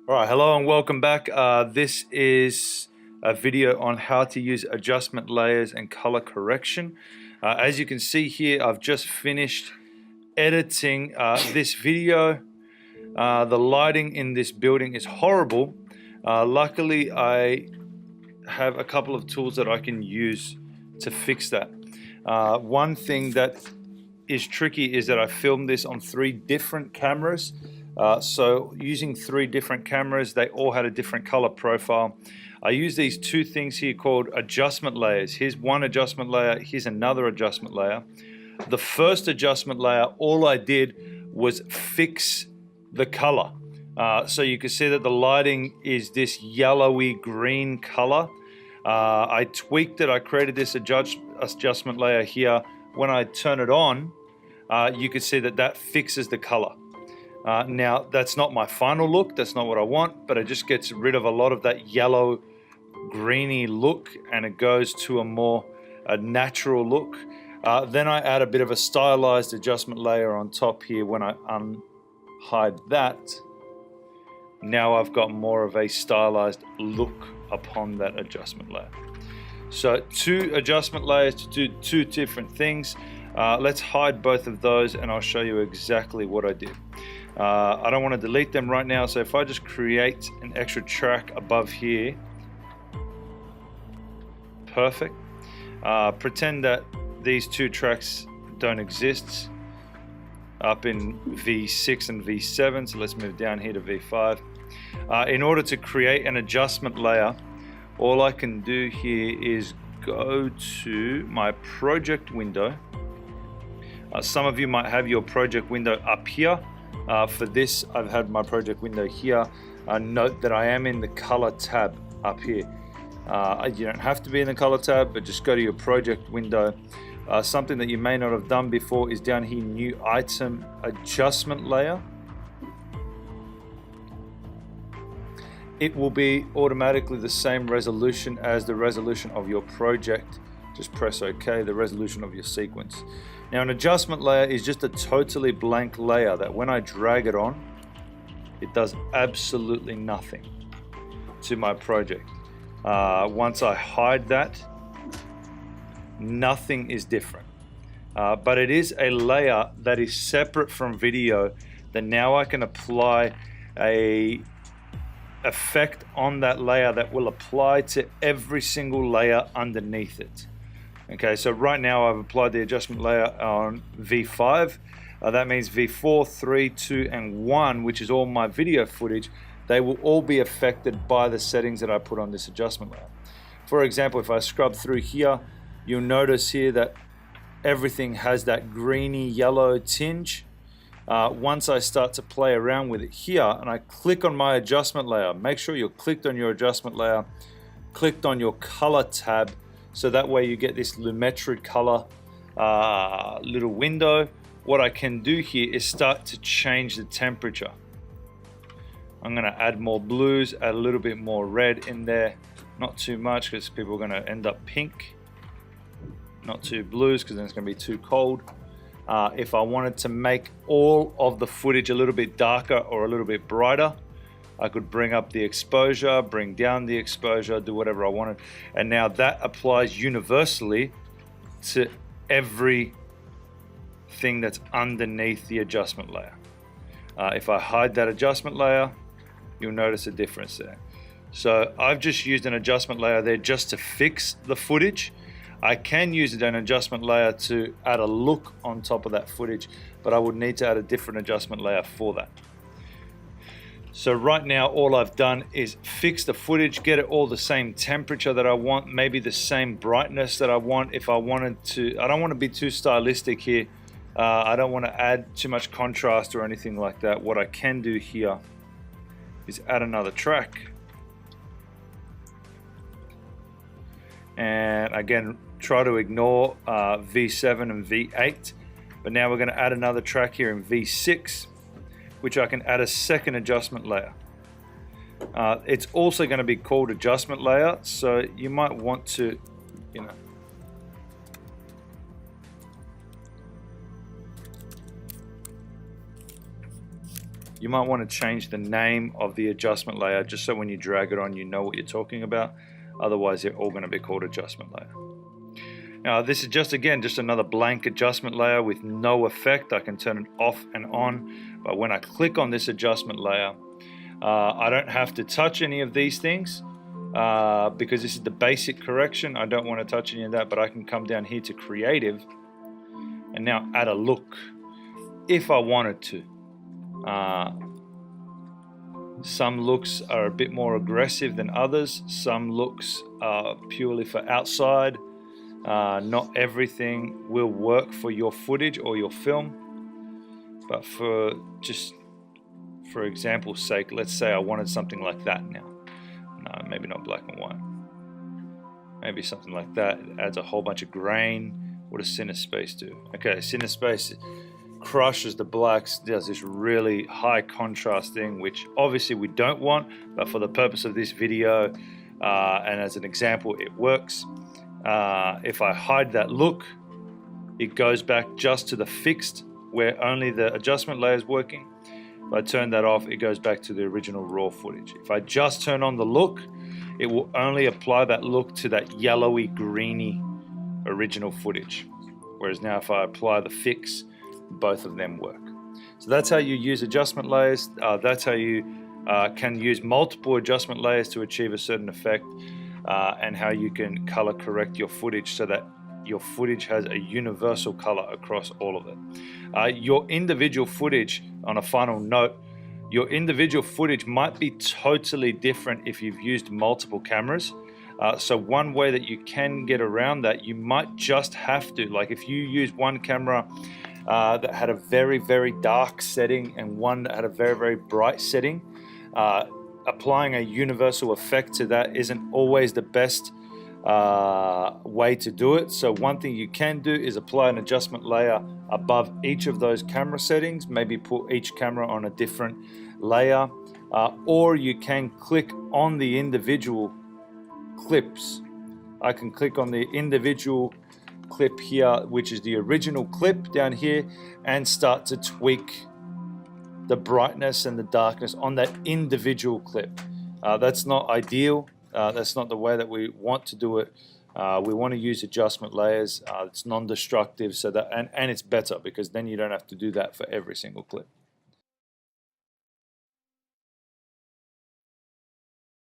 All right, hello and welcome back. This is a video on how to use adjustment layers and color correction. As you can see here, I've just finished editing this video. The lighting in this building is horrible. Luckily, I have a couple of tools that I can use to fix that. One thing that is tricky is that I filmed this on 3 different cameras. So using 3 different cameras, they all had a different color profile. I use these 2 things here called adjustment layers. Here's one adjustment layer, here's another adjustment layer. The first adjustment layer, all I did was fix the color. So you can see that the lighting is this yellowy green color. I tweaked it, I created this adjustment layer here. When I turn it on, you can see that that fixes the color. Now, that's not my final look, that's not what I want, but it just gets rid of a lot of that yellow, greeny look, and it goes to a natural look. Then I add a bit of a stylized adjustment layer on top here. When I unhide that, now I've got more of a stylized look upon that adjustment layer. So 2 adjustment layers to do 2 different things. Let's hide both of those and I'll show you exactly what I did. I don't want to delete them right now, so if I just create an extra track above here, perfect. Pretend that these 2 tracks don't exist up in V6 and V7, so let's move down here to V5. In order to create an adjustment layer, all I can do here is go to my project window. Some of you might have your project window up here. For this, I've had my project window here. Note that I am in the color tab up here. You don't have to be in the color tab, but just go to your project window. Something that you may not have done before is down here, new item, adjustment layer. It will be automatically the same resolution as the resolution of your project. Just press OK, the resolution of your sequence. Now, an adjustment layer is just a totally blank layer that when I drag it on, it does absolutely nothing to my project. Once I hide that, nothing is different. But it is a layer that is separate from video that now I can apply a effect on that layer that will apply to every single layer underneath it. Okay, so right now I've applied the adjustment layer on V5. That means V4, 3, 2, and 1, which is all my video footage, they will all be affected by the settings that I put on this adjustment layer. For example, if I scrub through here, you'll notice here that everything has that greeny yellow tinge. Once I start to play around with it here and I click on my adjustment layer, make sure you're clicked on your adjustment layer, clicked on your color tab, so that way you get this lumetri color little window. What I can do here is start to change the temperature. I'm going to add more blues, add a little bit more red in there, not too much because people are going to end up pink, not too blues because then it's going to be too cold. If I wanted to make all of the footage a little bit darker or a little bit brighter, I could bring up the exposure, bring down the exposure, do whatever I wanted. And now that applies universally to everything that's underneath the adjustment layer. If I hide that adjustment layer, you'll notice a difference there. So I've just used an adjustment layer there just to fix the footage. I can use an adjustment layer to add a look on top of that footage, but I would need to add a different adjustment layer for that. So right now, all I've done is fix the footage, get it all the same temperature that I want, maybe the same brightness that I want. If I wanted to, I don't want to be too stylistic here. I don't want to add too much contrast or anything like that. What I can do here is add another track. And again, try to ignore V7 and V8. But now we're going to add another track here in V6. Which I can add a second adjustment layer. It's also going to be called adjustment layer, so you might want to, you might want to change the name of the adjustment layer just so when you drag it on, you know what you're talking about. Otherwise, they're all going to be called adjustment layer. Now, this is just another blank adjustment layer with no effect. I can turn it off and on, but when I click on this adjustment layer, I don't have to touch any of these things because this is the basic correction. I don't want to touch any of that, but I can come down here to creative and now add a look if I wanted to. Some looks are a bit more aggressive than others. Some looks are purely for outside. Not everything will work for your footage or your film, but for example's sake, let's say I wanted something like that now. No, maybe not black and white. Maybe something like that. It adds a whole bunch of grain. What does CineSpace do? Okay, CineSpace crushes the blacks, does this really high contrast thing, which obviously we don't want, but for the purpose of this video and as an example, it works. If I hide that look, it goes back just to the fixed where only the adjustment layer is working. If I turn that off, it goes back to the original raw footage. If I just turn on the look, it will only apply that look to that yellowy, greeny original footage. Whereas now if I apply the fix, both of them work. So that's how you use adjustment layers. That's how you can use multiple adjustment layers to achieve a certain effect, and how you can color correct your footage so that your footage has a universal color across all of it. Your individual footage, on a final note, your individual footage might be totally different if you've used multiple cameras. So one way that you can get around that, you might just have to, like if you use one camera that had a very, very dark setting and one that had a very, very bright setting, applying a universal effect to that isn't always the best way to do it. So one thing you can do is apply an adjustment layer above each of those camera settings, maybe put each camera on a different layer, or you can click on the individual clips. I can click on the individual clip here, which is the original clip down here, and start to tweak the brightness and the darkness on that individual clip. That's not ideal. That's not the way that we want to do it. We want to use adjustment layers. It's non-destructive, so that and it's better because then you don't have to do that for every single clip.